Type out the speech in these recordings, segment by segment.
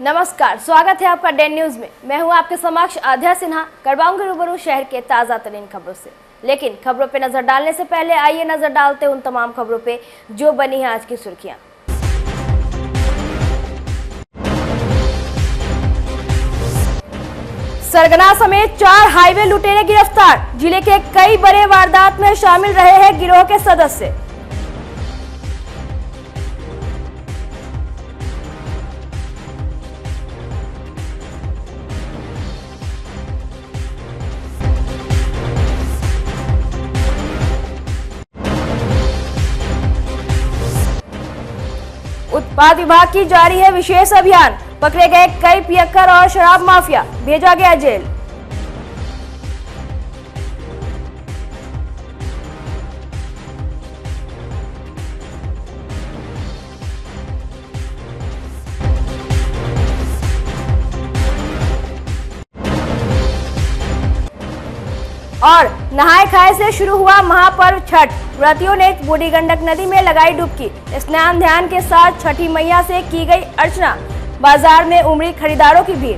नमस्कार, स्वागत है आपका डेन न्यूज में। मैं हूं आपके समक्ष आध्या सिन्हा। करवाऊंगी रूबरू शहर के ताजा तरीन खबरों से, लेकिन खबरों पे नजर डालने से पहले आइए नजर डालते उन तमाम खबरों पे जो बनी है आज की सुर्खियां। सरगना समेत 4 हाईवे लुटेरे गिरफ्तार। जिले के कई बड़े वारदात में शामिल रहे हैं गिरोह के सदस्य। उत्पाद विभाग की जारी है विशेष अभियान। पकड़े गए कई पियक्कर और शराब माफिया, भेजा गया जेल। और नहाए खाए से शुरू हुआ महापर्व छठ। व्रतियों ने बूढ़ी गंडक नदी में लगाई डुबकी। स्नान ध्यान के साथ छठी मैया से की गई अर्चना। बाजार में उमड़ी खरीदारों की भीड़।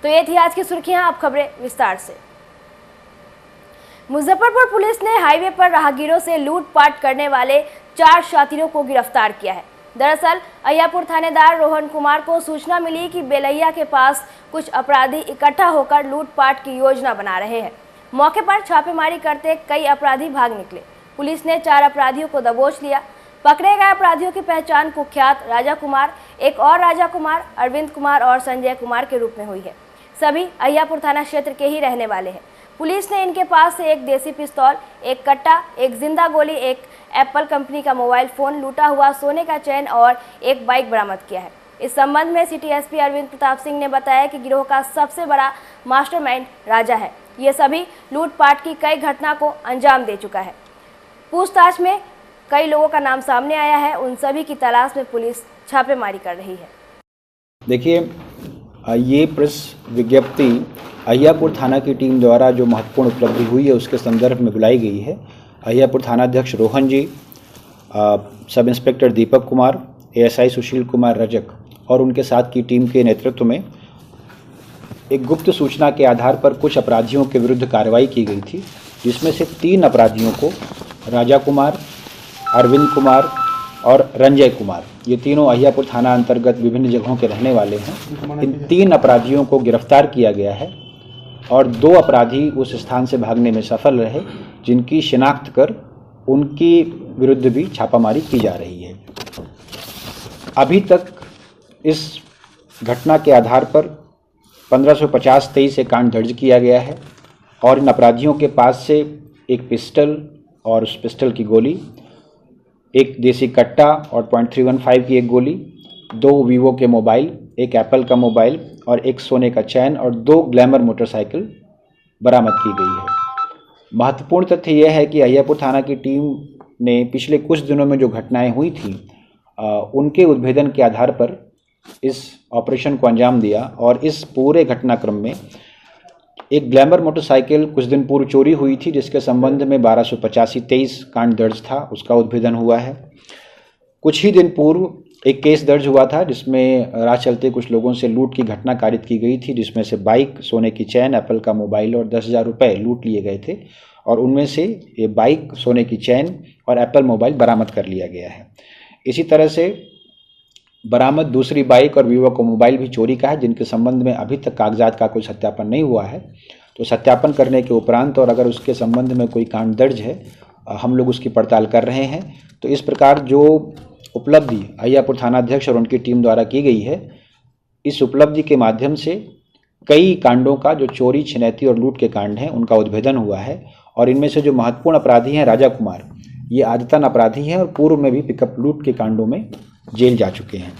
तो ये थी आज की सुर्खियां, अब खबरें विस्तार से। मुजफ्फरपुर पुलिस ने हाईवे पर राहगीरों से लूटपाट करने वाले 4 शातिरों को गिरफ्तार किया है। दरअसल अय्यापुर थानेदार रोहन कुमार को सूचना मिली कि बेलैया के पास कुछ अपराधी इकट्ठा होकर लूटपाट की योजना बना रहे हैं। मौके पर छापेमारी करते कई अपराधी भाग निकले। पुलिस ने 4 अपराधियों को दबोच लिया। पकड़े गए अपराधियों की पहचान कुख्यात राजा कुमार, एक और राजा कुमार, अरविंद कुमार और संजय कुमार के रूप में हुई है। सभी अय्यापुर थाना क्षेत्र के ही रहने वाले हैं। पुलिस ने इनके पास से एक देसी पिस्तौल, एक कट्टा, एक जिंदा गोली, एक एप्पल कंपनी का मोबाइल फोन, लूटा हुआ सोने का चेन और एक बाइक बरामद किया है। इस संबंध में सिटी एसपी अरविंद प्रताप सिंह ने बताया कि गिरोह का सबसे बड़ा मास्टरमाइंड राजा है। ये सभी लूटपाट की कई घटना को अंजाम दे चुका है। पूछताछ में कई लोगों का नाम सामने आया है। उन सभी की तलाश में पुलिस छापेमारी कर रही है। देखिए, ये प्रेस विज्ञप्ति अय्यापुर थाना की टीम द्वारा जो महत्वपूर्ण उपलब्धि हुई है उसके संदर्भ में बुलाई गई है। अय्यापुर थानाध्यक्ष रोहन जी, sub inspector Deepak Kumar, ASI Sushil Kumar Rajak और उनके साथ की टीम के नेतृत्व में एक गुप्त सूचना के आधार पर कुछ अपराधियों के विरुद्ध कार्रवाई की गई थी, जिसमें से 3 अपराधियों को राजा कुमार, अरविंद कुमार और रंजय कुमार, ये तीनों अय्यापुर थाना अंतर्गत विभिन्न जगहों के रहने वाले हैं। इन 3 अपराधियों को गिरफ्तार किया गया है और 2 अपराधी उस स्थान से भागने में सफल रहे, जिनकी शिनाख्त कर उनकी विरुद्ध भी छापामारी की जा रही है। अभी तक इस घटना के आधार पर 1550-23 से कांड दर्ज किया गया है और इन अपराधियों के पास से एक पिस्टल और उस पिस्टल की गोली, एक देसी कट्टा और .315 की एक गोली, 2 वीवो के मोबाइल, एक एप्पल का मोबाइल और एक सोने का चैन और 2 ग्लैमर मोटरसाइकिल बरामद की गई है। महत्वपूर्ण तथ्य यह है कि अय्यापुर थाना की टीम ने पिछले कुछ दिनों में जो घटनाएं हुई थी उनके उद्भेदन के आधार पर इस ऑपरेशन को अंजाम दिया और इस पूरे घटनाक्रम में एक ग्लैमर मोटरसाइकिल कुछ दिन पूर्व चोरी हुई थी, जिसके संबंध में 1285-23 कांड दर्ज था, उसका उद्भेदन हुआ है। कुछ ही दिन पूर्व एक केस दर्ज हुआ था जिसमें राह चलते कुछ लोगों से लूट की घटना कारित की गई थी, जिसमें से बाइक, सोने की चैन, एप्पल का मोबाइल और 10,000 रुपये लूट लिए गए थे और उनमें से ये बाइक, सोने की चैन और एप्पल मोबाइल बरामद कर लिया गया है। इसी तरह से बरामद दूसरी बाइक और वीवो का मोबाइल भी चोरी का है, जिनके संबंध में अभी तक कागजात का कोई सत्यापन नहीं हुआ है। तो सत्यापन करने के उपरांत और अगर उसके संबंध में कोई कांड दर्ज है, हम लोग उसकी पड़ताल कर रहे हैं। तो इस प्रकार जो उपलब्धि अय्यापुर थानाध्यक्ष और उनकी टीम द्वारा की गई है, इस उपलब्धि के माध्यम से कई कांडों का, जो चोरी, छिनैती और लूट के कांड हैं, उनका उद्भेदन हुआ है। और इनमें से जो महत्वपूर्ण अपराधी हैं राजा कुमार, ये आदतन अपराधी हैं और पूर्व में भी पिकअप लूट के कांडों में जेल जा चुके हैं।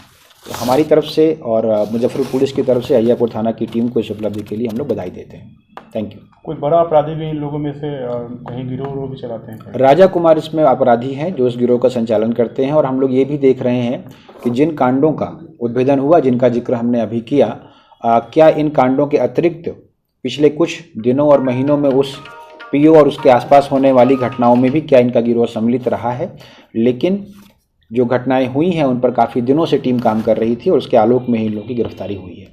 तो हमारी तरफ से और मुजफ्फरपुर पुलिस की तरफ से अय्यापुर थाना की टीम को इस उपलब्धि के लिए हम लोग बधाई देते हैं। Thank you. कोई बड़ा अपराधी भी इन लोगों में से कहीं गिरोह भी चलाते हैं? राजा कुमार इसमें अपराधी हैं जो इस गिरोह का संचालन करते हैं और हम लोग ये भी देख रहे हैं कि जिन कांडों का उद्भेदन हुआ, जिनका जिक्र हमने अभी किया, क्या इन कांडों के अतिरिक्त पिछले कुछ दिनों और महीनों में उस पीओ और उसके आसपास होने वाली घटनाओं में भी क्या इनका गिरोह सम्मिलित रहा है, लेकिन जो घटनाएं हुई हैं उन पर काफ़ी दिनों से टीम काम कर रही थी और उसके आलोक में ही इन लोगों की गिरफ्तारी हुई है।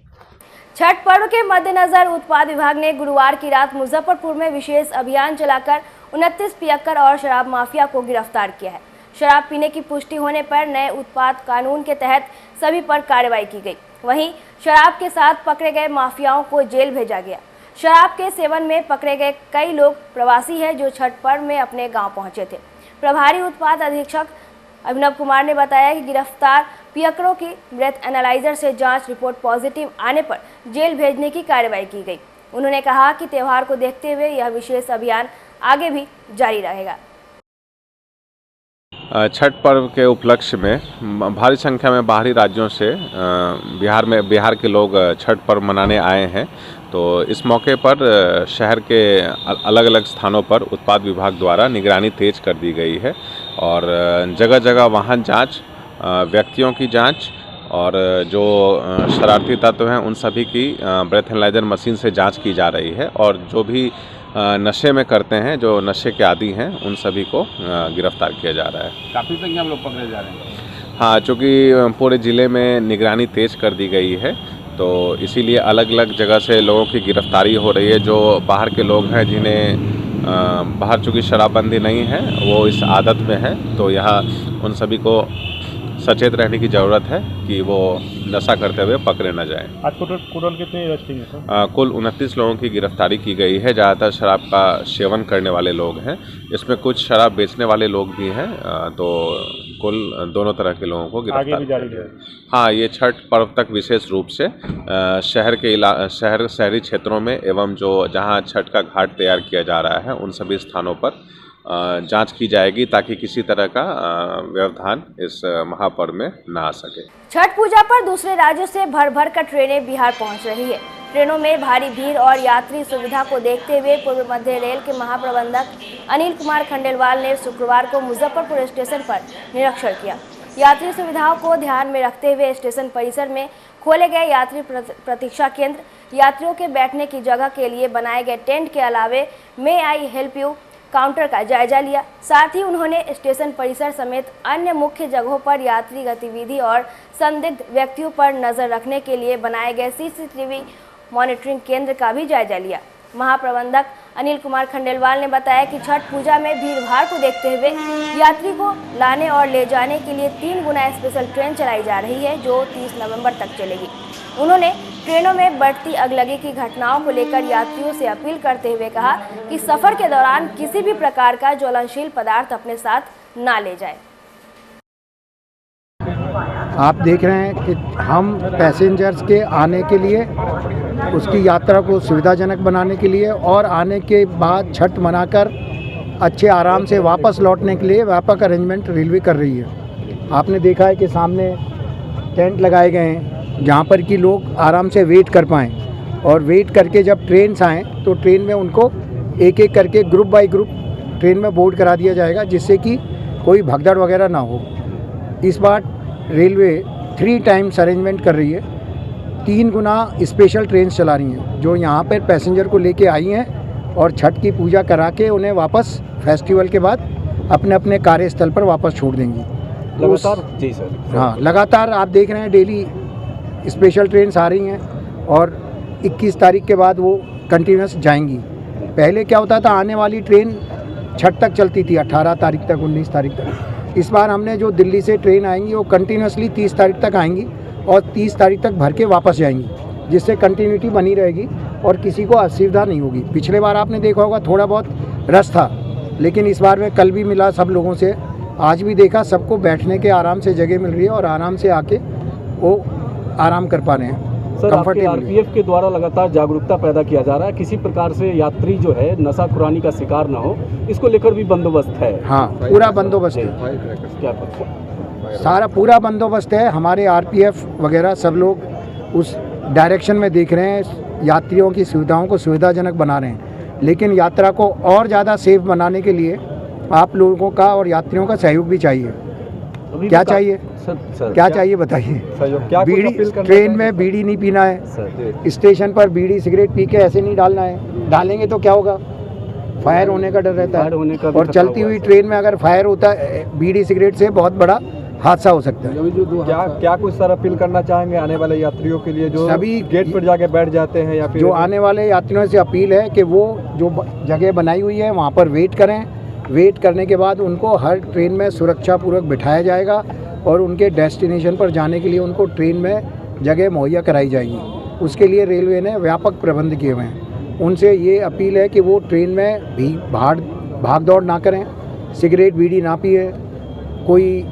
छठ पर्व के मद्देनजर उत्पाद विभाग ने गुरुवार की रात मुजफ्फरपुर में विशेष अभियान चलाकर 29 पियक्कर और शराब माफिया को गिरफ्तार किया है। शराब पीने की पुष्टि होने पर नए उत्पाद कानून के तहत सभी पर कार्रवाई की गई। वहीं शराब के साथ पकड़े गए माफियाओं को जेल भेजा गया। शराब के सेवन में पकड़े गए कई लोग प्रवासी हैं जो छठ पर्व में अपने गांव पहुंचे थे। प्रभारी उत्पाद अधीक्षक अभिनव कुमार ने बताया कि गिरफ्तार पियक्करों की ब्रेथ एनालाइजर से जांच रिपोर्ट पॉजिटिव आने पर जेल भेजने की कार्रवाई की गई। उन्होंने कहा कि त्योहार को देखते हुए यह विशेष अभियान आगे भी जारी रहेगा। छठ पर्व के उपलक्ष्य में भारी संख्या में बाहरी राज्यों से बिहार के लोग छठ पर्व मनाने आए हैं। तो इस मौके पर शहर के अलग अलग स्थानों पर उत्पाद विभाग द्वारा निगरानी तेज कर दी गई है और जगह जगह वाहन जांच, व्यक्तियों की जांच और जो शरारती तत्व हैं उन सभी की ब्रेथ एनालाइजर मशीन से जांच की जा रही है और जो भी नशे में करते हैं, जो नशे के आदी हैं, उन सभी को गिरफ्तार किया जा रहा है। काफ़ी संख्या में लोग पकड़े जा रहे हैं। हाँ, चूँकि पूरे ज़िले में निगरानी तेज कर दी गई है तो इसीलिए अलग अलग जगह से लोगों की गिरफ्तारी हो रही है। जो बाहर के लोग हैं जिन्हें बाहर चूँकि शराबबंदी नहीं है, वो इस आदत में है, तो यहाँ उन सभी को सचेत रहने की ज़रूरत है कि वो नशा करते हुए पकड़े न जाएं। आज टोटल कितने अरेस्टिंग है सर? कुल 29 लोगों की गिरफ्तारी की गई है। ज़्यादातर शराब का सेवन करने वाले लोग हैं, इसमें कुछ शराब बेचने वाले लोग भी हैं। तो कुल दोनों तरह के लोगों को गिरफ्तार किया गया है। हाँ, ये छठ पर्व तक विशेष रूप से शहरी क्षेत्रों में एवं जो जहाँ छठ का घाट तैयार किया जा रहा है उन सभी स्थानों पर जांच की जाएगी ताकि किसी तरह का व्यवधान इस महापर्व में ना आ सके। छठ पूजा पर दूसरे राज्यों से भर भर कर ट्रेनें बिहार पहुंच रही है। ट्रेनों में भारी भीड़ और यात्री सुविधा को देखते हुए पूर्व मध्य रेल के महाप्रबंधक अनिल कुमार खंडेलवाल ने शुक्रवार को मुजफ्फरपुर स्टेशन पर निरीक्षण किया। यात्री सुविधाओं को ध्यान में रखते हुए स्टेशन परिसर में खोले गए यात्री प्रतीक्षा केंद्र, यात्रियों के बैठने की जगह के लिए बनाए गए टेंट के अलावे मे आई हेल्प यू काउंटर का जायजा लिया। साथ ही उन्होंने स्टेशन परिसर समेत अन्य मुख्य जगहों पर यात्री गतिविधि और संदिग्ध व्यक्तियों पर नजर रखने के लिए बनाए गए सीसीटीवी मॉनिटरिंग केंद्र का भी जायजा लिया। महाप्रबंधक अनिल कुमार खंडेलवाल ने बताया कि छठ पूजा में भीड़भाड़ को देखते हुए यात्री को लाने और ले जाने के लिए 3 गुना स्पेशल ट्रेन चलाई जा रही है जो 30 नवंबर तक चलेगी। उन्होंने ट्रेनों में बढ़ती अगलगी की घटनाओं को लेकर यात्रियों से अपील करते हुए कहा कि सफर के दौरान किसी भी प्रकार का ज्वलनशील पदार्थ अपने साथ ना ले जाए। आप देख रहे हैं कि हम पैसेंजर्स के आने के लिए, उसकी यात्रा को सुविधाजनक बनाने के लिए और आने के बाद छठ मनाकर अच्छे आराम से वापस लौटने के लिए व्यापक अरेंजमेंट रेलवे कर रही है। आपने देखा है कि सामने टेंट लगाए गए हैं जहाँ पर कि लोग आराम से वेट कर पाएँ और वेट करके जब ट्रेन आएँ तो ट्रेन में उनको एक एक करके ग्रुप बाय ग्रुप ट्रेन में बोर्ड करा दिया जाएगा जिससे कि कोई भगदड़ वगैरह ना हो। इस बार रेलवे 3 टाइम्स अरेंजमेंट कर रही है, 3 गुना स्पेशल ट्रेन चला रही हैं जो यहाँ पर पैसेंजर को लेके आई हैं और छठ की पूजा करा के उन्हें वापस फेस्टिवल के बाद अपने अपने कार्यस्थल पर वापस छोड़ देंगी। लगातार जी सर। हाँ, लगातार आप देख रहे हैं डेली स्पेशल ट्रेन्स आ रही हैं और 21 तारीख के बाद वो कंटिन्यूस जाएंगी। पहले क्या होता था, आने वाली ट्रेन छठ तक चलती थी, 18 तारीख तक, 19 तारीख तक। इस बार हमने जो दिल्ली से ट्रेन आएंगी वो कंटिन्यूसली 30 तारीख तक आएंगी और 30 तारीख तक भर के वापस जाएंगी, जिससे कंटिन्यूटी बनी रहेगी और किसी को असुविधा नहीं होगी। पिछले बार आपने देखा होगा थोड़ा बहुत रश था, लेकिन इस बार में कल भी मिला सब लोगों से, आज भी देखा, सबको बैठने के आराम से जगह मिल रही है और आराम से आके वो आराम कर पा रहे हैं। सर, आपके आरपीएफ के द्वारा लगातार जागरूकता पैदा किया जा रहा है, किसी प्रकार से यात्री जो है नशाखुरानी का शिकार ना हो, इसको लेकर भी बंदोबस्त है? हाँ, पूरा बंदोबस्त है, क्या सारा पूरा बंदोबस्त है। हमारे आरपीएफ वगैरह सब लोग उस डायरेक्शन में देख रहे हैं, यात्रियों की सुविधाओं को सुविधाजनक बना रहे हैं, लेकिन यात्रा को और ज़्यादा सेफ बनाने के लिए आप लोगों का और यात्रियों का सहयोग भी चाहिए। क्या चाहिए सर, क्या चाहिए बताइए? बीड़ी, ट्रेन में बीड़ी नहीं पीना है, स्टेशन पर बीड़ी सिगरेट पी के ऐसे नहीं डालना है, डालेंगे तो क्या होगा? फायर होने का डर रहता फायर होने का है। भी और खतरा चलती हुआ हुई है। ट्रेन में अगर फायर होता है बीड़ी सिगरेट से बहुत बड़ा हादसा हो सकता है। क्या कुछ सर अपील करना चाहेंगे आने वाले यात्रियों के लिए जो सभी गेट पर जाके बैठ जाते हैं या फिर जो आने वाले यात्रियों से अपील है कि वो जो जगह बनाई हुई है वहाँ पर वेट करें। वेट करने के बाद उनको हर ट्रेन में सुरक्षापूर्वक बिठाया जाएगा और उनके डेस्टिनेशन पर जाने के लिए उनको ट्रेन में जगह मुहैया कराई जाएगी। उसके लिए रेलवे ने व्यापक प्रबंध किए हुए हैं। उनसे ये अपील है कि वो ट्रेन में भी भाग दौड़ ना करें, सिगरेट बीड़ी ना पिए, कोई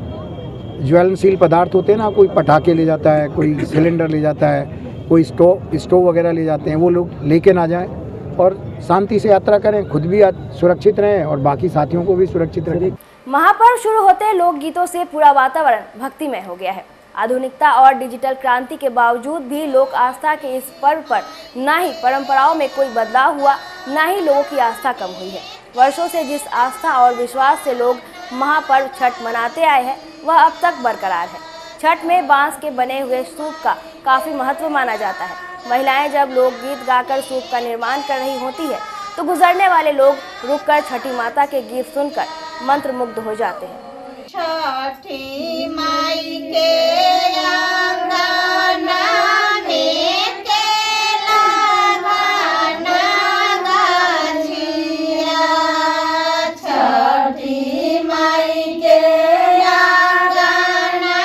ज्वलनशील पदार्थ होते हैं ना, कोई पटाखे ले जाता है, कोई सिलेंडर ले जाता है, कोई स्टोव वगैरह ले जाते हैं, वो लोग लेके ना जाएं और शांति से यात्रा करें, खुद भी सुरक्षित रहें और बाकी साथियों को भी सुरक्षित रखें। महापर्व शुरू होते लोकगीतों से पूरा वातावरण भक्तिमय हो गया है। आधुनिकता और डिजिटल क्रांति के बावजूद भी लोक आस्था के इस पर्व पर न ही परंपराओं में कोई बदलाव हुआ, न ही लोगों की आस्था कम हुई है। वर्षों से जिस आस्था और विश्वास से लोग महापर्व छठ मनाते आए हैं वह अब तक बरकरार है। छठ में बांस के बने हुए सूप का काफ़ी महत्व माना जाता है। महिलाएं जब लोकगीत गाकर सूप का निर्माण कर रही होती है तो गुजरने वाले लोग रुककर छठी माता के गीत सुनकर मंत्रमुग्ध हो जाते हैं। छठी माई के अंगना में केला घना गाछिया, छठी माई के अंगना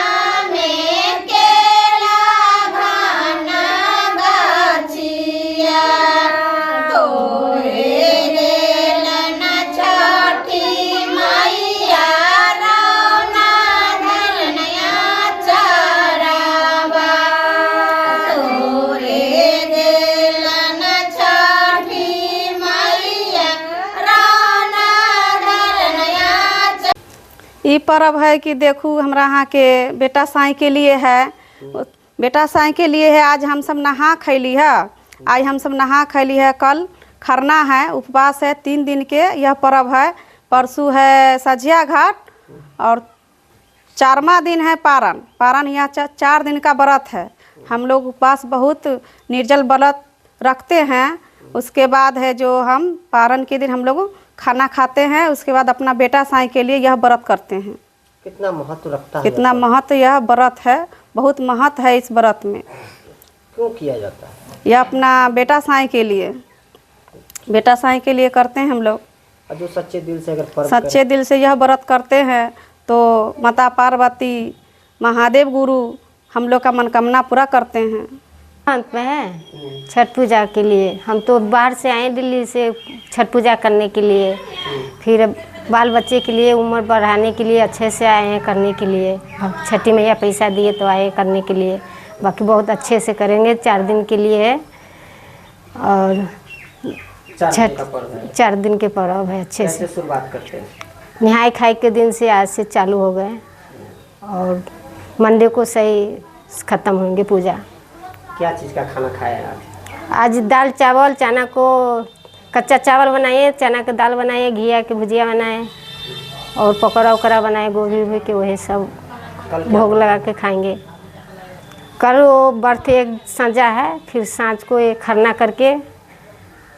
में केला घना गाछिया, तोरे रेलन छठी मैया ये पर्व है कि देखू हमरा यहाँ के बेटा साईं के लिए है, बेटा साईं के लिए है। आज हम सब नहा खैली है, आज हम सब नहा खैली है। कल खरना है, उपवास है, 3 दिन के यह पर्व है। परसों है सझिया घाट और 4वां दिन है पारण। पारण यहाँ 4 दिन का व्रत है। हम लोग उपवास बहुत निर्जल व्रत रखते हैं। उसके बाद है जो हम पारण के दिन हम लोग खाना खाते हैं। उसके बाद अपना बेटा साईं के लिए यह व्रत करते हैं। कितना महत्व रखता है, कितना महत्व यह व्रत है, बहुत महत्व है इस व्रत में। क्यों किया जाता है? यह अपना बेटा साईं के लिए, बेटा साईं के लिए करते हैं हम लोग। जो सच्चे दिल से अगर सच्चे दिल से यह व्रत करते हैं तो माता पार्वती, महादेव गुरु हम लोग का मनोकामना पूरा करते हैं। अंत में है छठ पूजा के लिए। हम तो बाहर से आए दिल्ली से छठ पूजा करने के लिए, फिर बाल बच्चे के लिए उम्र बढ़ाने के लिए अच्छे से आए हैं करने के लिए। हम छठी मैया पैसा दिए तो आए करने के लिए। बाकी बहुत अच्छे से करेंगे। 4 दिन के लिए है और छठ 4 दिन के पर्व है। अच्छे से शुरुआत करते हैं। नहाई खाई के दिन से आज से चालू हो गए और मंडे को सही ख़त्म होंगे पूजा। क्या चीज़ का खाना खाया आज? दाल चावल, चना को कच्चा चावल बनाए, चना की दाल बनाए, घिया की भुजिया बनाए और पकौड़ा उकड़ा बनाए गोभी के। वही सब भोग लगा के खाएंगे। कल वो व्रत एक संजा है, फिर सांझ को एक खरना करके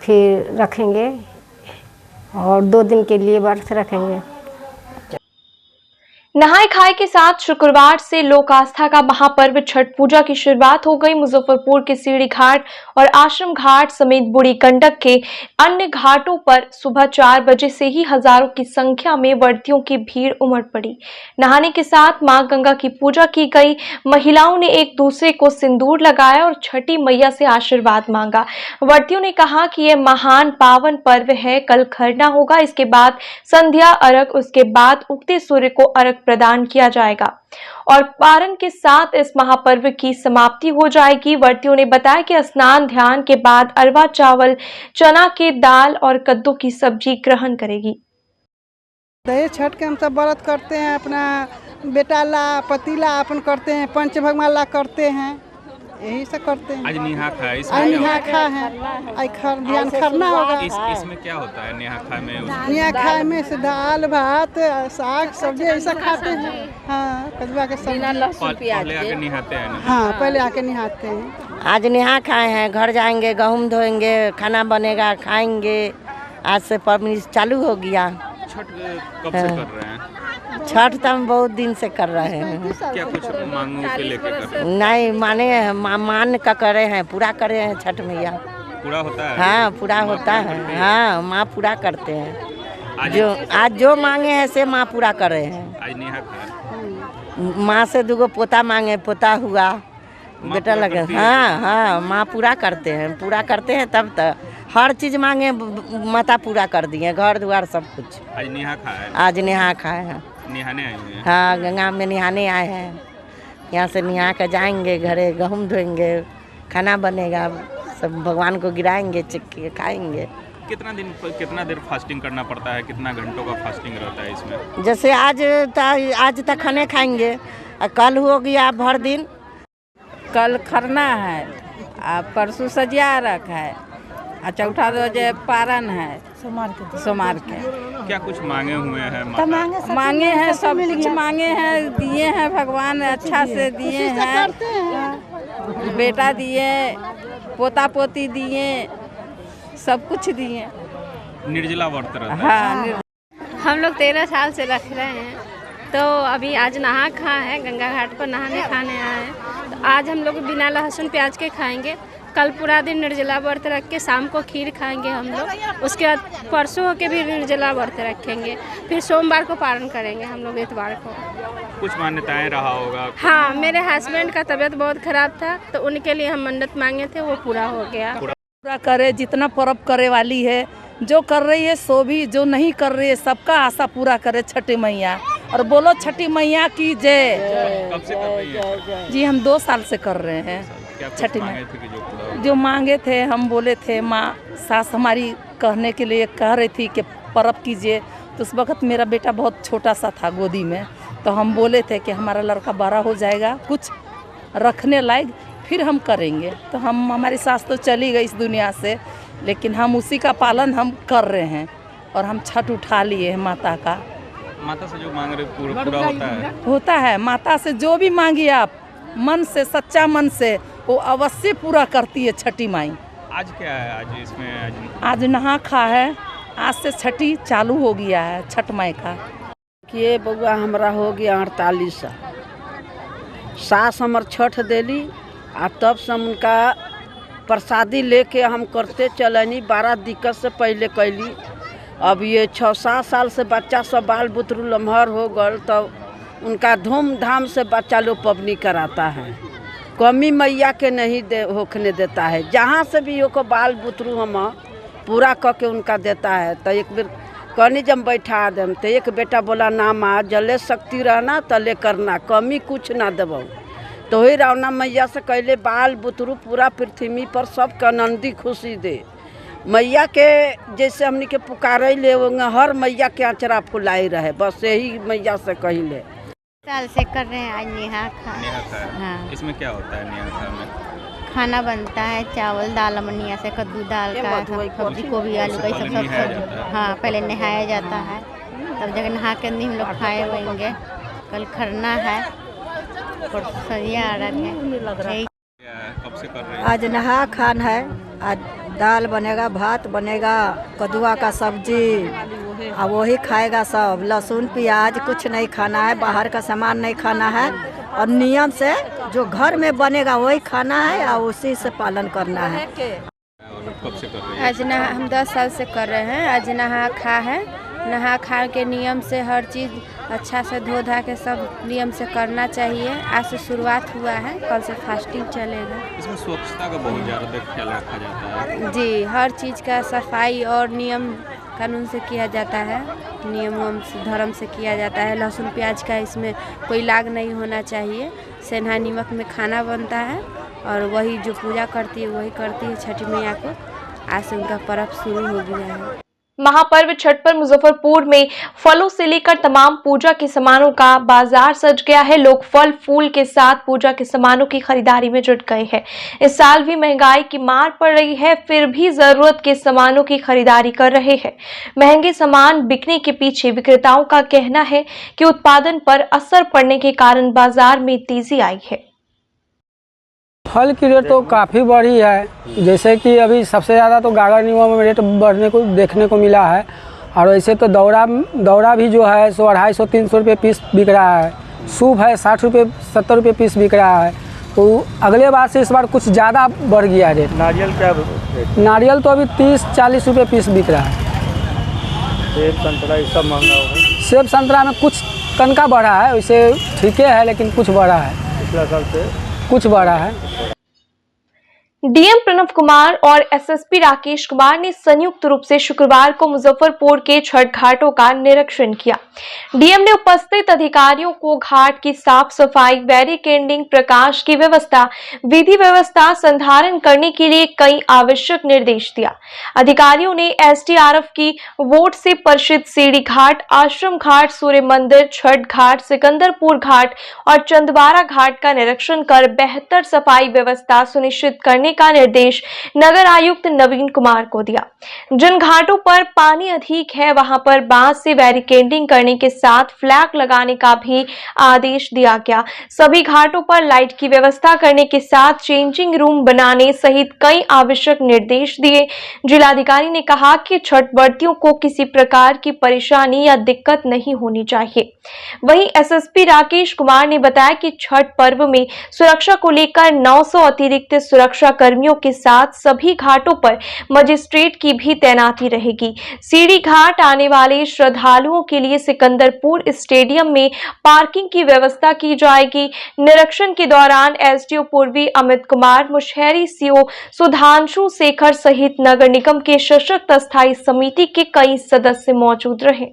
फिर रखेंगे और 2 दिन के लिए व्रत रखेंगे। नहाय खाए के साथ शुक्रवार से लोक आस्था का महापर्व छठ पूजा की शुरुआत हो गई। मुजफ्फरपुर के सीढ़ी घाट और आश्रम घाट समेत बूढ़ी गंडक के अन्य घाटों पर सुबह 4 बजे से ही हजारों की संख्या में व्रतियों की भीड़ उमड़ पड़ी। नहाने के साथ मां गंगा की पूजा की गई। महिलाओं ने एक दूसरे को सिंदूर लगाया और छठी मैया से आशीर्वाद मांगा। व्रतियों ने कहा कि यह महान पावन पर्व है। कल खरना होगा, इसके बाद संध्या अर्घ, उसके बाद उगते सूर्य को अर्घ प्रदान किया जाएगा और पारण के साथ इस महापर्व की समाप्ति हो जाएगी। व्रतियों ने बताया कि स्नान ध्यान के बाद अरवा चावल, चना के दाल और कद्दू की सब्जी ग्रहण करेगी। दही छठ के हम सब व्रत करते हैं। अपना बेटा ला पतीला अपन करते हैं, पंच भगवान ला करते हैं, यही सब करते हैं। आज निहा खा है, आज निहा खा है, ध्यान खरना होगा। इसमें क्या होता है निहा खा में? निहा खा में से दाल भात साग सब्जी ऐसा खाते हैं। हाँ, कद्दुआ के सब्जी। पहले आके निहाते हैं। हाँ, पहले आके निहाते हैं। आज निहा खाए हैं, घर जाएंगे, गेहूँ धोएंगे, खाना बनेगा, खाएंगे आज से पर्व चालू हो गया। छठ कब से कर रहे हैं? छठ तो हम बहुत दिन से कर रहे हैं। क्या कुछ मांगों के लेके कर रहे हैं? नहीं माने मान का करे हैं, पूरा करे हैं छठ मैया। पूरा होता है? हाँ पूरा होता है। हाँ माँ पूरा करते हैं। आज जो मांगे हैं से माँ पूरा करे हैं। आज नेहा खाए माँ से 2 पोता मांगे, पोता हुआ, बेटा लगे। हाँ माँ पूरा करते हैं तब तक हर चीज मांगे माता पूरा कर दिए, घर द्वार सब कुछ। आज नेहा खाए? आज नेहा खाए हैं। निहाने आए हुए हैं? हाँ गंगा में निहाने आए हैं। यहाँ से निहा कर जाएंगे घरे, गेहूँ धोएंगे, खाना बनेगा, सब भगवान को गिराएंगे, चिक्की खाएंगे। कितना देर फास्टिंग करना पड़ता है? कितना घंटों का फास्टिंग रहता है इसमें? जैसे आज तक खाने खाएंगे, कल हो गया भर दिन। कल खरना है, परसों सजिया रख है, चौथा रोज पारण है सोमवार के। क्या कुछ मांगे हुए हैं? मांगे हैं, सब कुछ मांगे हैं, दिए हैं भगवान, अच्छा से दिए हैं। बेटा दिए, पोता पोती दिए, सब कुछ दिए। निर्जला व्रत रहता है? हाँ हम लोग 13 साल से रख रहे हैं, तो अभी आज नहा खा है, गंगा घाट पर नहाने खाने आए हैं। तो आज हम लोग बिना लहसुन प्याज के खाएंगे। कल पूरा दिन निर्जला व्रत रख के शाम को खीर खाएंगे हम लोग। उसके बाद परसों होके भी निर्जला व्रत रखेंगे, फिर सोमवार को पारण करेंगे हम लोग, इतवार को। कुछ मान्यताएं रहा होगा? हाँ, मेरे हस्बैंड का तबीयत बहुत खराब था, तो उनके लिए हम मन्नत मांगे थे, वो पूरा हो गया। पूरा करे, जितना पर्व करे वाली है, जो कर रही है सो भी, जो नहीं कर रही है सबका आशा पूरा करे छठी मैया। और बोलो छठी मैया की जय। कब से कर रही हैं? जी हम 2 साल से कर रहे हैं छठी मैया। जो मांगे थे, हम बोले थे, माँ सास हमारी कहने के लिए कह रही थी कि पर्व कीजिए। तो उस वक्त मेरा बेटा बहुत छोटा सा था गोदी में, तो हम बोले थे कि हमारा लड़का बड़ा हो जाएगा, कुछ रखने लायक, फिर हम करेंगे। तो हमारी सास तो चली गई इस दुनिया से, लेकिन हम उसी का पालन हम कर रहे हैं और हम छठ उठा लिए हैं माता का। माता से जो मांग रहे पूरा होता है? होता है। माता से जो भी मांगिए आप, मन से, सच्चा मन से, वो अवश्य पूरा करती है छठी माई। आज क्या है? आज इसमें आज नहा खा है, आज से छठी चालू हो गया है छठ माई का। ये बउआ हमारा हो गया 48 साल। सास हमार छठ देली, आ तब से उनका प्रसादी लेके हम करते चलनी। 12 दिक्कत से पहले कैली। अब ये 6-7 साल से बच्चा सब बाल बुतरू लम्हर हो गल, तब उनका धूमधाम से बच्चा लोग पबनी कराता है। कमी मैया के नहीं होने देता है। जहाँ से भी को बाल बुतरू हम पूरा करके उनका देता है। तो एक बेर कहनी जब बैठा देम, तो एक बेटा बोला ना माँ, जले शक्ति रहना तले करना, कमी कुछ ना देबो। तो ही रावना मैया से कहले बाल बुतरू पूरा पृथ्वी पर सबका आनंदी खुशी दे। मैया के जैसे हमनी के पुकारे ले, हर मैया के आचरा फुलाई रहे, बस यही मैया से कहिले। साल से कर रहे हैं आज नेहा खा। हाँ। इसमें क्या होता है नेहा खा में? खाना बनता है, चावल दाल अमनिया से, कद्दू दाल का, सब्जी गोभी आलू का, सब सब्जी। हाँ पहले नहाया जाता है, तब जगह नहा के हम लोग खाए होंगे। कल खरना है, सरिया आ रहा है। कब से कर रहे हैं? आज नहा खान है। आज दाल बनेगा, भात बनेगा, कद्दुआ का सब्जी, और वही खाएगा सब। लहसुन प्याज कुछ नहीं खाना है, बाहर का सामान नहीं खाना है, और नियम से जो घर में बनेगा वही खाना है और उसी से पालन करना है। कब से कर रहे हैं? आज हम 10 साल से कर रहे हैं। आज नहा खा है, नहा खा के नियम से हर चीज़ अच्छा से धो धा के सब नियम से करना चाहिए। आज से शुरुआत हुआ है, कल से फास्टिंग चलेगा। इसमें स्वच्छता का बहुत ज़्यादा ख्याल रखा जाता है? जी, हर चीज़ का सफाई और नियम कानून से किया जाता है, नियम धर्म से किया जाता है। लहसुन प्याज का इसमें कोई लाग नहीं होना चाहिए। सेंधा नमक में खाना बनता है, और वही जो पूजा करती है वही करती है छठी मैया को। आज से उनका पर्व शुरू हो गया है। महापर्व छठ पर मुजफ्फरपुर में फलों से लेकर तमाम पूजा के सामानों का बाजार सज गया है। लोग फल फूल के साथ पूजा के सामानों की खरीदारी में जुट गए हैं। इस साल भी महंगाई की मार पड़ रही है, फिर भी जरूरत के सामानों की खरीदारी कर रहे हैं। महंगे सामान बिकने के पीछे विक्रेताओं का कहना है कि उत्पादन पर असर पड़ने के कारण बाजार में तेजी आई है। फल की रेट तो काफ़ी बढ़ी है। जैसे कि अभी सबसे ज़्यादा तो गागर नींबू में रेट बढ़ने को देखने को मिला है। और वैसे तो दौरा भी जो है 250-300 रुपये पीस बिक रहा है। सूप है 60 रुपये 70 रुपये पीस बिक रहा है। तो अगले बार से इस बार कुछ ज़्यादा बढ़ गया रेट। नारियल क्या रेट? नारियल तो अभी 30-40 रुपये पीस बिक रहा है। सेब संतरा ये सब महंगा होगा। सेब संतरा में कुछ तनका बढ़ा है, वैसे ठीक है लेकिन कुछ बढ़ा है, पिछला साल से कुछ बढ़ा है। डीएम प्रणव कुमार और एसएसपी राकेश कुमार ने संयुक्त रूप से शुक्रवार को मुजफ्फरपुर के छठ घाटों का निरीक्षण किया। डीएम ने उपस्थित अधिकारियों को घाट की साफ सफाई, बैरिकेडिंग, प्रकाश की व्यवस्था, विधि व्यवस्था संधारण करने के लिए कई आवश्यक निर्देश दिया। अधिकारियों ने एसडीआरएफ की वोट से प्रसिद्ध सीढ़ी घाट, आश्रम घाट, सूर्य मंदिर, छठ घाट, सिकंदरपुर घाट और चंदवारा घाट का निरीक्षण कर बेहतर सफाई व्यवस्था सुनिश्चित करने का निर्देश नगर आयुक्त नवीन कुमार को दिया। जिन घाटों पर पानी अधिक है वहां पर बांस से बैरिकेडिंग करने के साथ फ्लैग लगाने का भी आदेश दिया गया। सभी घाटों पर लाइट की व्यवस्था करने के साथ चेंजिंग रूम बनाने सहित कई आवश्यक निर्देश दिए। जिलाधिकारी ने कहा कि छठ व्रतियों को किसी प्रकार की परेशानी या दिक्कत नहीं होनी चाहिए। वहीं एसएसपी राकेश कुमार ने बताया कि छठ पर्व में सुरक्षा को लेकर 900 अतिरिक्त सुरक्षा कर्मियों के साथ सभी घाटों पर मजिस्ट्रेट की भी तैनाती रहेगी। सीढ़ी घाट आने वाले श्रद्धालुओं के लिए सिकंदरपुर स्टेडियम में पार्किंग की व्यवस्था की जाएगी। निरीक्षण के दौरान एसडीओ पूर्वी अमित कुमार, मुशहरी सीओ सुधांशु शेखर सहित नगर निगम के सशक्त स्थायी समिति के कई सदस्य मौजूद रहे।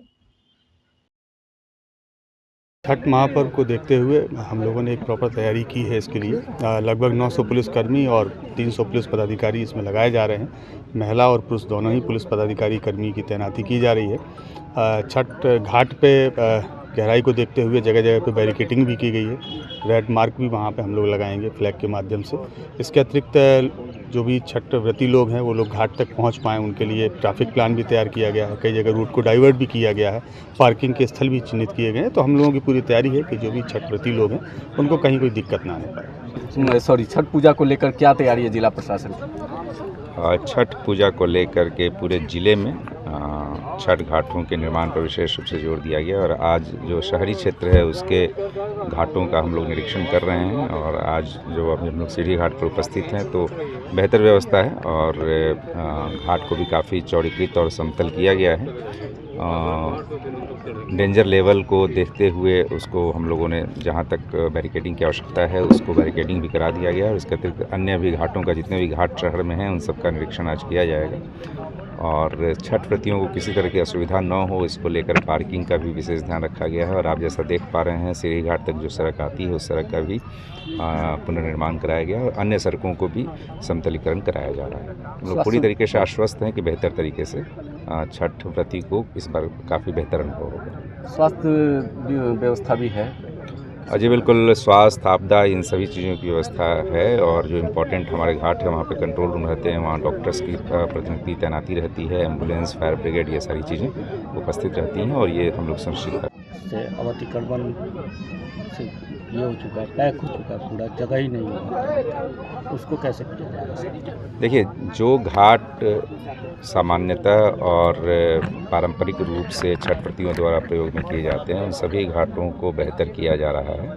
छठ महापर्व को देखते हुए हम लोगों ने एक प्रॉपर तैयारी की है। इसके लिए लगभग 900 पुलिसकर्मी और 300 पुलिस पदाधिकारी इसमें लगाए जा रहे हैं। महिला और पुरुष दोनों ही पुलिस पदाधिकारी कर्मी की तैनाती की जा रही है। छठ घाट पे गहराई को देखते हुए जगह जगह पे बैरिकेडिंग भी की गई है। रेड मार्क भी वहाँ पे हम लोग लगाएंगे फ्लैग के माध्यम से। इसके अतिरिक्त जो भी छठ व्रती लोग हैं वो लोग घाट तक पहुँच पाएँ, उनके लिए ट्रैफिक प्लान भी तैयार किया गया है। कई जगह रूट को डाइवर्ट भी किया गया है, पार्किंग के स्थल भी चिन्हित किए गए हैं। तो हम लोगों की पूरी तैयारी है कि जो भी छठ व्रती लोग हैं उनको कहीं कोई दिक्कत ना आने पाए। छठ पूजा को लेकर क्या तैयारी है जिला प्रशासन की? छठ पूजा को लेकर के पूरे ज़िले में छठ घाटों के निर्माण पर विशेष रूप से जोर दिया गया और आज जो शहरी क्षेत्र है उसके घाटों का हम लोग निरीक्षण कर रहे हैं। और आज जो अभी हम लोग सीढ़ी घाट पर उपस्थित हैं तो बेहतर व्यवस्था है और घाट को भी काफ़ी चौड़ीकृत और समतल किया गया है। डेंजर लेवल को देखते हुए उसको हम लोगों ने जहाँ तक बैरिकेडिंग की आवश्यकता है उसको बैरिकेडिंग भी करा दिया गया है। इसके अतिरिक्त अन्य भी घाटों का जितने भी घाट शहर में हैं उन सब का निरीक्षण आज किया जाएगा। और छठ व्रतियों को किसी तरह की असुविधा न हो इसको लेकर पार्किंग का भी विशेष ध्यान रखा गया है। और आप जैसा देख पा रहे हैं सीढ़ी घाट तक जो सड़क आती है उस सड़क का भी पुनर्निर्माण कराया गया और अन्य सड़कों को भी समतलीकरण कराया जा रहा है। हम लोग पूरी तरीके से आश्वस्त हैं कि बेहतर तरीके से छठ व्रती को इस बार काफ़ी बेहतर अनुभव होगा। स्वास्थ्य व्यवस्था भी है? जी बिल्कुल, स्वास्थ्य, आपदा, इन सभी चीज़ों की व्यवस्था है। और जो इम्पोर्टेंट हमारे घाट है वहाँ पे कंट्रोल रूम रहते हैं, वहाँ डॉक्टर्स की प्रतिनिधि तैनाती रहती है, एम्बुलेंस, फायर ब्रिगेड, ये सारी चीज़ें उपस्थित रहती हैं और ये हम लोग सुनिश्चित करते हैं। अब अतिक्रमण से ये हो चुका है, पैक हो चुका है, पूरा जगह ही नहीं है, उसको कैसे किया जाएगा? देखिए, जो घाट सामान्यतः और पारंपरिक रूप से छठ व्रतियों द्वारा प्रयोग में किए जाते हैं उन सभी घाटों को बेहतर किया जा रहा है।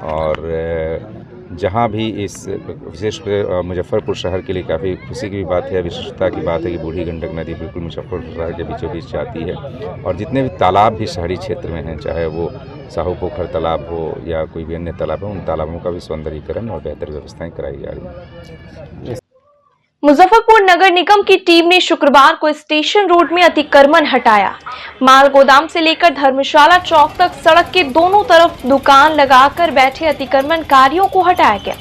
और जहाँ भी इस विशेष मुजफ्फरपुर शहर के लिए काफ़ी खुशी की बात है, विशिष्टता की बात है कि बूढ़ी गंडक नदी बिल्कुल मुजफ्फरपुर शहर के बीचों बीच जाती है। और जितने भी तालाब भी शहरी क्षेत्र में हैं, चाहे वो साहू पोखर तालाब हो या कोई भी अन्य तालाब हो, उन तालाबों का भी सौंदर्यीकरण और बेहतर व्यवस्थाएं कराई जा रही हैं। मुजफ्फरपुर नगर निगम की टीम ने शुक्रवार को स्टेशन रोड में अतिक्रमण हटाया। माल गोदाम से लेकर धर्मशाला चौक तक सड़क के दोनों तरफ दुकान लगाकर बैठे अतिक्रमणकारियों को हटाया गया।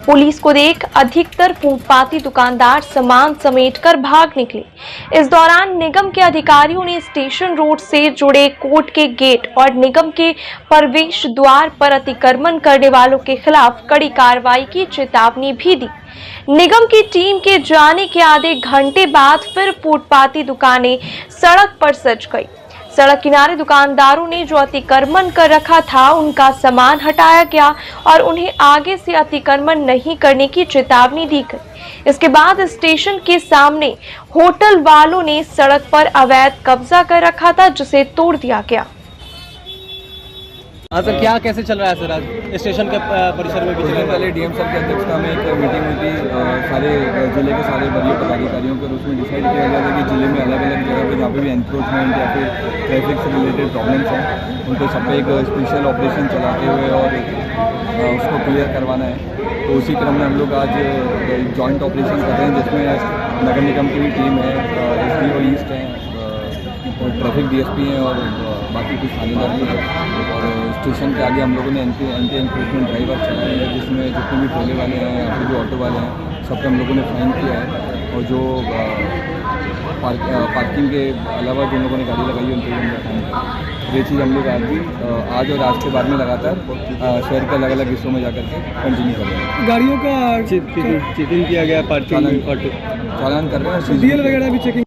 पुलिस को देख अधिकतर फुटपाती दुकानदार सामान समेटकर भाग निकले। इस दौरान निगम के अधिकारियों ने स्टेशन रोड से जुड़े कोर्ट के गेट और निगम के प्रवेश द्वार पर अतिक्रमण करने वालों के खिलाफ कड़ी कार्रवाई की चेतावनी भी दी। निगम की टीम के जाने के आधे घंटे बाद फिर फुटपाती दुकानें सड़क पर सज गई। सड़क किनारे दुकानदारों ने जो अतिक्रमण कर रखा था उनका सामान हटाया गया और उन्हें आगे से अतिक्रमण नहीं करने की चेतावनी दी गई। इसके बाद स्टेशन के सामने होटल वालों ने सड़क पर अवैध कब्जा कर रखा था, जिसे तोड़ दिया गया। हाँ सर, क्या कैसे चल रहा है सर आज स्टेशन के परिसर में? कुछ दिन पहले डीएम सर की अध्यक्षता में एक मीटिंग हुई थी सारे जिले के सारे वरीय पदाधिकारियों के, और उसमें डिसाइड किया गया था कि जिले में अलग अलग जगह पे जहाँ पे भी एनक्रोचमेंट या फिर ट्रैफिक से रिलेटेड प्रॉब्लम्स हैं उनको सब पे एक स्पेशल ऑपरेशन चलाते हुए और उसको क्लियर करवाना है। तो उसी क्रम में हम लोग आज जॉइंट ऑपरेशन कर रहे हैं, जिसमें नगर निगम की भी टीम है, SDO ईस्ट है, ट्रैफिक DSP हैं और बाकी कुछ थानेदार भी हैं। और स्टेशन के आगे हम लोगों ने एंटी एनक्रोचमेंट ड्राइवर चलाए हैं, जिसमें जितने भी ठेले वाले हैं या फिर जो ऑटो वाले हैं सबका हम लोगों ने फाइन किया है। और जो पार्किंग के अलावा जिन लोगों ने गाड़ी लगाई है उन पर भी फाइन किया। ये चीज़ हम लोग आज और आज के बाद में लगातार शहर के अलग अलग हिस्सों में जाकर के कंटिन्यू कर रहे हैं। गाड़ियों का चेकिंग किया गया, पार्किंग ऑटो चालान कर रहे हैं, CDL वगैरह भी चेकिंग।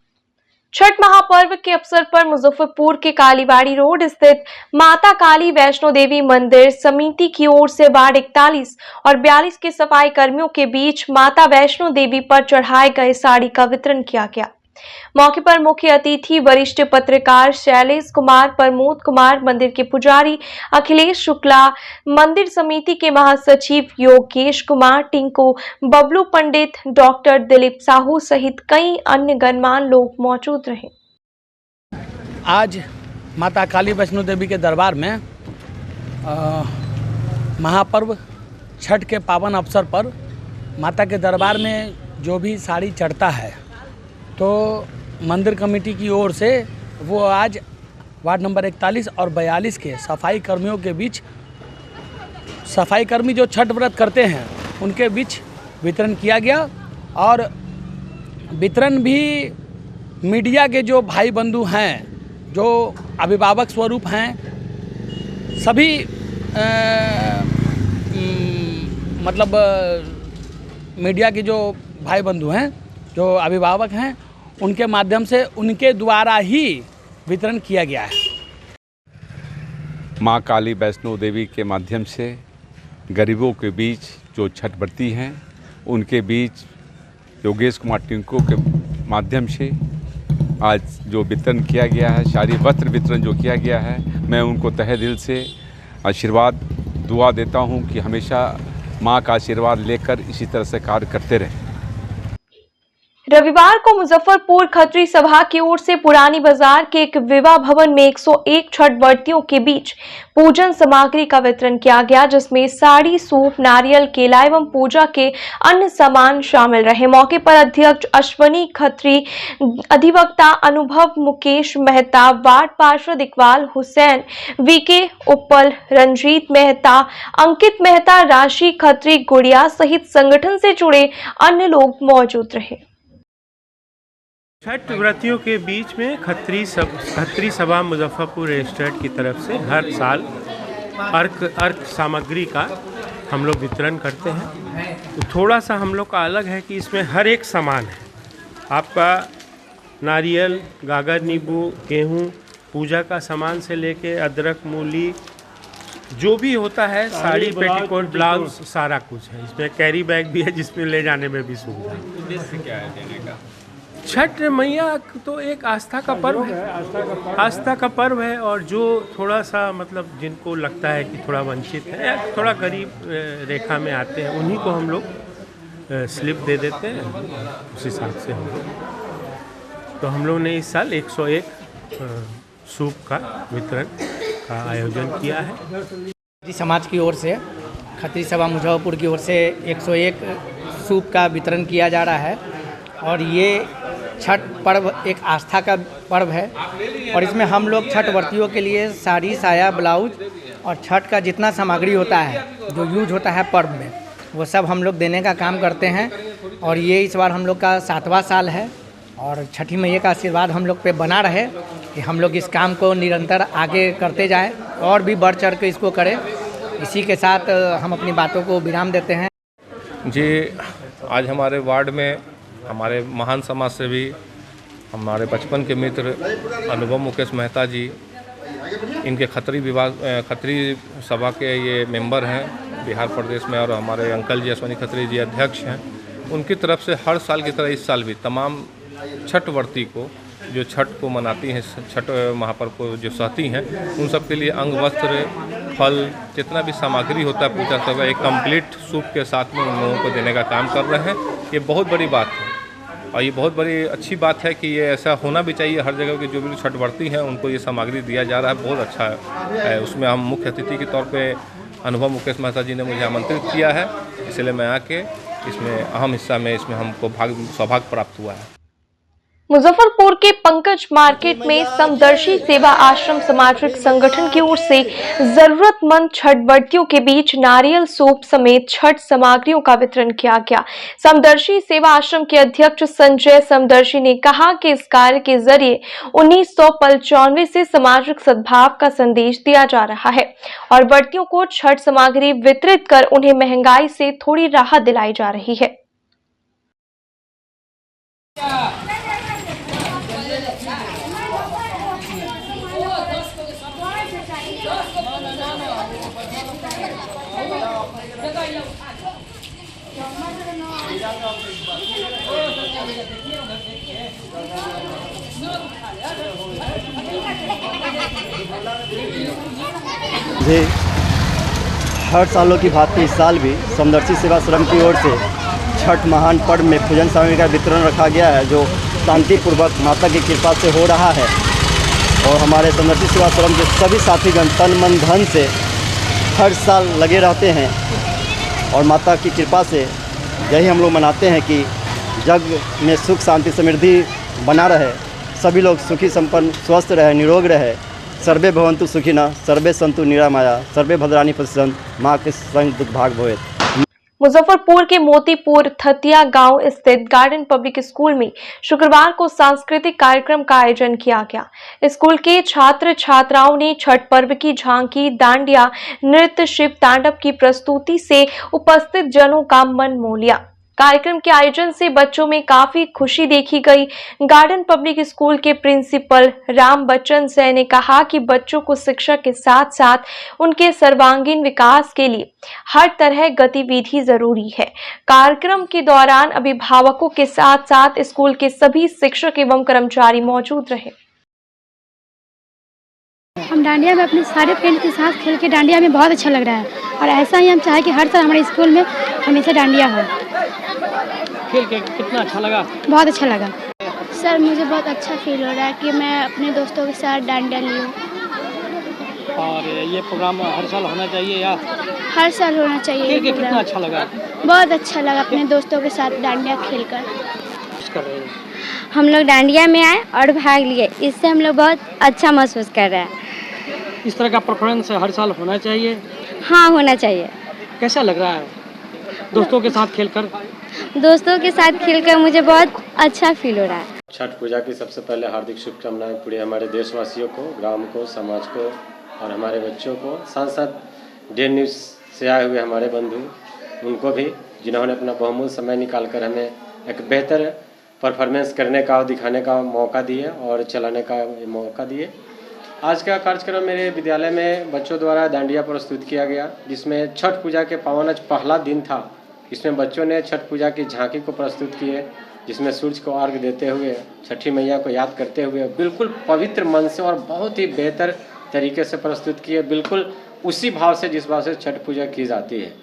छठ महापर्व के अवसर पर मुजफ्फरपुर के कालीबाड़ी रोड स्थित माता काली वैष्णो देवी मंदिर समिति की ओर से वार्ड 41 और 42 के सफाई कर्मियों के बीच माता वैष्णो देवी पर चढ़ाए गए साड़ी का वितरण किया गया। मौके पर मुख्य अतिथि वरिष्ठ पत्रकार शैलेश कुमार, प्रमोद कुमार, मंदिर के पुजारी अखिलेश शुक्ला, मंदिर समिति के महासचिव योगेश कुमार, टिंकू, बबलू पंडित, डॉक्टर दिलीप साहू सहित कई अन्य गणमान्य लोग मौजूद रहे। आज माता काली वैष्णो देवी के दरबार में महापर्व छठ के पावन अवसर पर माता के दरबार में जो भी साड़ी चढ़ता है तो मंदिर कमेटी की ओर से वो आज वार्ड नंबर 41 और 42 के सफाई कर्मियों के बीच, सफाई कर्मी जो छठ व्रत करते हैं उनके बीच वितरण किया गया। और वितरण भी मीडिया के जो भाई बंधु हैं, जो अभिभावक स्वरूप हैं, सभी मतलब मीडिया के जो भाई बंधु हैं, जो अभिभावक हैं, उनके माध्यम से उनके द्वारा ही वितरण किया गया है। माँ काली वैष्णो देवी के माध्यम से गरीबों के बीच जो छठ व्रती हैं उनके बीच योगेश कुमार टिंको के माध्यम से आज जो वितरण किया गया है, साड़ी वस्त्र वितरण जो किया गया है, मैं उनको तहे दिल से आशीर्वाद दुआ देता हूं कि हमेशा माँ का आशीर्वाद लेकर इसी तरह से कार्य करते रहें। रविवार को मुजफ्फरपुर खत्री सभा की ओर से पुरानी बाजार के एक विवाह भवन में 101 छठ व्रतियों के बीच पूजन सामग्री का वितरण किया गया, जिसमें साड़ी, सूप, नारियल, केला एवं पूजा के अन्य सामान शामिल रहे। मौके पर अध्यक्ष अश्वनी खत्री, अधिवक्ता अनुभव मुकेश मेहता, वार्ड पार्षद इकबाल हुसैन, VK उप्पल, रंजीत मेहता, अंकित मेहता, राशि खत्री, गुड़िया सहित संगठन से जुड़े अन्य लोग मौजूद रहे। छठ व्रतियों के बीच में खत्री सभा मुजफ्फरपुर स्टेट की तरफ से हर साल अर्क सामग्री का हम लोग वितरण करते हैं। तो थोड़ा सा हम लोग का अलग है कि इसमें हर एक सामान है, आपका नारियल, गागर नींबू, गेहूँ, पूजा का सामान से लेके अदरक, मूली, जो भी होता है, साड़ी, पेटीकोट, ब्लाउज, सारा कुछ है। इसमें कैरी बैग भी है जिसमें ले जाने में भी सुविधा है। उद्देश्य क्या है देने का? छठ मैया तो एक आस्था का पर्व है, आस्था का पर्व है। और जो थोड़ा सा मतलब जिनको लगता है कि थोड़ा वंचित है या थोड़ा गरीब रेखा में आते हैं, उन्हीं को हम लोग स्लिप दे देते हैं। उस हिसाब से हम लोग, तो हम लोग ने इस साल 101 सूप का वितरण का आयोजन किया है। समाज की ओर से खत्री सभा मुजफ्फरपुर की ओर से 101 सूप का वितरण किया जा रहा है। और ये छठ पर्व एक आस्था का पर्व है और इसमें हम लोग छठ व्रतियों के लिए साड़ी, साया, ब्लाउज और छठ का जितना सामग्री होता है जो यूज होता है पर्व में, वो सब हम लोग देने का काम करते हैं। और ये इस बार हम लोग का 7वां साल है और छठी मैया का आशीर्वाद हम लोग पे बना रहे कि हम लोग इस काम को निरंतर आगे करते जाएं और भी बढ़ चढ़ के इसको करें। इसी के साथ हम अपनी बातों को विराम देते हैं। जी, आज हमारे वार्ड में हमारे महान समाज सेवी हमारे बचपन के मित्र अनुभव मुकेश मेहता जी, इनके खत्री सभा के ये मेंबर हैं बिहार प्रदेश में, और हमारे अंकल जी अश्वनी खत्री जी अध्यक्ष हैं। उनकी तरफ से हर साल की तरह इस साल भी तमाम छठ व्रती को, जो छठ को मनाती हैं, छठ महापर्व को जो सहती हैं, उन सब के लिए अंग वस्त्र, फल, जितना भी सामग्री होता है पूजा सब एक कंप्लीट सूप के साथ में उन लोगों को देने का काम कर रहे हैं। ये बहुत बड़ी बात है और ये बहुत बड़ी अच्छी बात है कि ये ऐसा होना भी चाहिए। हर जगह के जो भी छठ व्रती हैं उनको ये सामग्री दिया जा रहा है, बहुत अच्छा है। उसमें हम मुख्य अतिथि के तौर पे अनुभव मुकेश मेहता जी ने मुझे आमंत्रित किया है, इसलिए मैं आके इसमें अहम हिस्सा में इसमें हमको सौभाग्य प्राप्त हुआ है। मुजफ्फरपुर के पंकज मार्केट में समदर्शी सेवा आश्रम सामाजिक संगठन की ओर से जरूरतमंद छठ व्रतियों के बीच नारियल सूप समेत छठ सामग्रियों का वितरण किया गया। समदर्शी सेवा आश्रम के अध्यक्ष संजय समदर्शी ने कहा कि इस कार्य के जरिए 1995 से सामाजिक सद्भाव का संदेश दिया जा रहा है और व्रतियों को छठ सामग्री वितरित कर उन्हें महंगाई से थोड़ी राहत दिलाई जा रही है। जी, हर सालों की भांति इस साल भी समदर्शी सेवाश्रम की ओर से छठ महान पर्व में पूजन सामग्री का वितरण रखा गया है, जो शांतिपूर्वक माता की कृपा से हो रहा है। और हमारे समदर्शी सेवाश्रम के सभी साथीगण तन मन धन से हर साल लगे रहते हैं और माता की कृपा से यही हम लोग मनाते हैं कि जग में सुख शांति समृद्धि बना रहे, सभी लोग सुखी संपन्न स्वस्थ रहे, निरोग रहे। सर्वे भवन्तु सुखिनः, सर्वे सन्तु निरामया, सर्वे भद्राणि पश्यन्तु, माँ के संग दुख भाग भवेत्। मुजफ्फरपुर के मोतीपुर थतिया गांव स्थित गार्डन पब्लिक स्कूल में शुक्रवार को सांस्कृतिक कार्यक्रम का आयोजन किया गया। स्कूल के छात्र छात्राओं ने छठ पर्व की झांकी, डांडिया, नृत्य, शिव तांडव की प्रस्तुति से उपस्थित जनों का मन मोह लिया। कार्यक्रम के आयोजन से बच्चों में काफी खुशी देखी गई। गार्डन पब्लिक स्कूल के प्रिंसिपल राम बच्चन सै ने कहा कि बच्चों को शिक्षा के साथ साथ उनके सर्वांगीण विकास के लिए हर तरह गतिविधि जरूरी है। कार्यक्रम के दौरान अभिभावकों के साथ साथ स्कूल के सभी शिक्षक एवं कर्मचारी मौजूद रहे। हम डांडिया में अपने सारे फ्रेंड के साथ खेल के डांडिया में बहुत अच्छा लग रहा है और ऐसा ही हम चाहे कि हर साल हमारे स्कूल में हमेशा डांडिया हो। खेल के कितना अच्छा लगा? बहुत अच्छा लगा सर, मुझे बहुत अच्छा फील हो रहा है कि मैं अपने दोस्तों के साथ डांडिया ली हूँ। और ये प्रोग्राम हर साल होना चाहिए या? हर साल होना चाहिए। खेल के कितना अच्छा लगा? बहुत अच्छा लगा अपने दोस्तों के साथ डांडिया खेलकर। हम लोग डांडिया में आए और भाग लिए, इससे हम लोग बहुत अच्छा महसूस कर रहे हैं। इस तरह का परफॉर्मेंस हर साल होना चाहिए? हाँ, होना चाहिए। कैसा लग रहा है दोस्तों के साथ खेलकर? दोस्तों के साथ खेलकर मुझे बहुत अच्छा फील हो रहा है। छठ पूजा की सबसे पहले हार्दिक शुभकामनाएं पूरे हमारे देशवासियों को, ग्राम को, समाज को और हमारे बच्चों को, साथ साथ डे न्यूज़ से आए हुए हमारे बंधु उनको भी, जिन्होंने अपना बहुमूल्य समय निकालकर हमें एक बेहतर परफॉर्मेंस करने का और दिखाने का मौका दिए और चलाने का मौका दिए। आज का कार्यक्रम मेरे विद्यालय में बच्चों द्वारा डांडिया प्रस्तुत किया गया, जिसमें छठ पूजा के पावन आज पहला दिन था। इसमें बच्चों ने छठ पूजा की झांकी को प्रस्तुत किए, जिसमें सूर्य को अर्घ देते हुए, छठी मैया को याद करते हुए बिल्कुल पवित्र मन से और बहुत ही बेहतर तरीके से प्रस्तुत किए, बिल्कुल उसी भाव से जिस भाव से छठ पूजा की जाती है।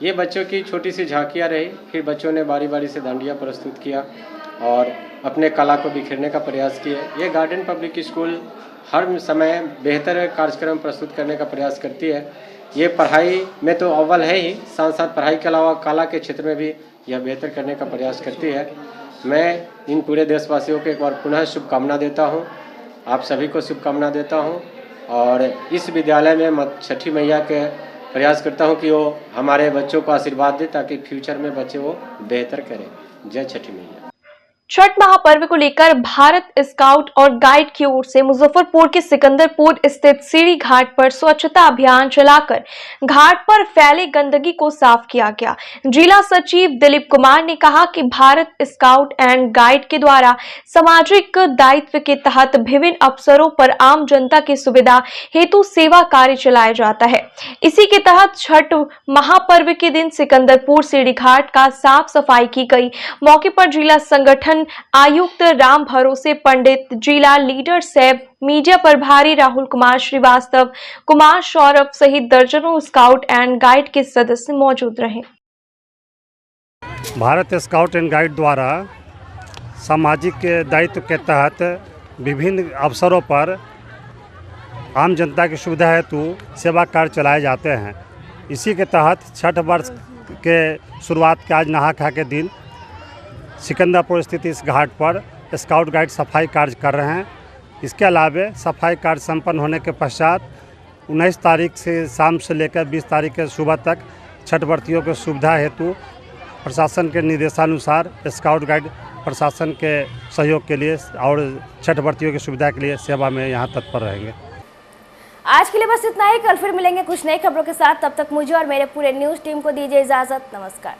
ये बच्चों की छोटी सी झांकियाँ रही। फिर बच्चों ने बारी बारी से डांडिया प्रस्तुत किया और अपने कला को बिखेरने का प्रयास किए। ये गार्डन पब्लिक स्कूल हर समय बेहतर कार्यक्रम प्रस्तुत करने का प्रयास करती है। ये पढ़ाई में तो अव्वल है ही, साथ साथ पढ़ाई के अलावा कला के क्षेत्र में भी यह बेहतर करने का प्रयास करती है। मैं इन पूरे देशवासियों को एक बार पुनः शुभकामना देता हूँ, आप सभी को शुभकामना देता हूँ और इस विद्यालय में छठी मैया के प्रयास करता हूँ कि वो हमारे बच्चों को आशीर्वाद दे ताकि फ्यूचर में बच्चे वो बेहतर करें। जय छठी मैया। छठ महापर्व को लेकर भारत स्काउट और गाइड की ओर से मुजफ्फरपुर के सिकंदरपुर स्थित सीढ़ी घाट पर स्वच्छता अभियान चलाकर घाट पर फैले गंदगी को साफ किया गया। जिला सचिव दिलीप कुमार ने कहा कि भारत स्काउट एंड गाइड के द्वारा सामाजिक दायित्व के तहत विभिन्न अवसरों पर आम जनता की सुविधा हेतु सेवा कार्य चलाया जाता है। इसी के तहत छठ महापर्व के दिन सिकंदरपुर सीढ़ी घाट का साफ सफाई की गई। मौके पर जिला संगठन आयुक्त राम भरोसे पंडित, जिला लीडर सैब, मीडिया प्रभारी राहुल कुमार श्रीवास्तव, कुमार सौरभ सहित दर्जनों स्काउट एंड गाइड के सदस्य मौजूद रहे। भारत स्काउट एंड गाइड द्वारा सामाजिक दायित्व के तहत विभिन्न अवसरों पर आम जनता की सुविधा हेतु सेवा कार्य चलाए जाते हैं। इसी के तहत छठ वर्ष के शुरुआत के आज नहा खा के दिन सिकंदरपुर स्थित इस घाट पर स्काउट गाइड सफाई कार्य कर रहे हैं। इसके अलावा सफाई कार्य संपन्न होने के पश्चात 19 तारीख से शाम से लेकर 20 तारीख के सुबह तक छठ व्रतियों की सुविधा हेतु प्रशासन के निर्देशानुसार स्काउट गाइड प्रशासन के सहयोग के लिए और छठ व्रतियों की सुविधा के लिए सेवा में यहाँ तत्पर रहेंगे। आज के लिए बस इतना ही। कल फिर मिलेंगे कुछ नई खबरों के साथ। तब तक मुझे और मेरे पूरे न्यूज़ टीम को दीजिए इजाज़त। नमस्कार।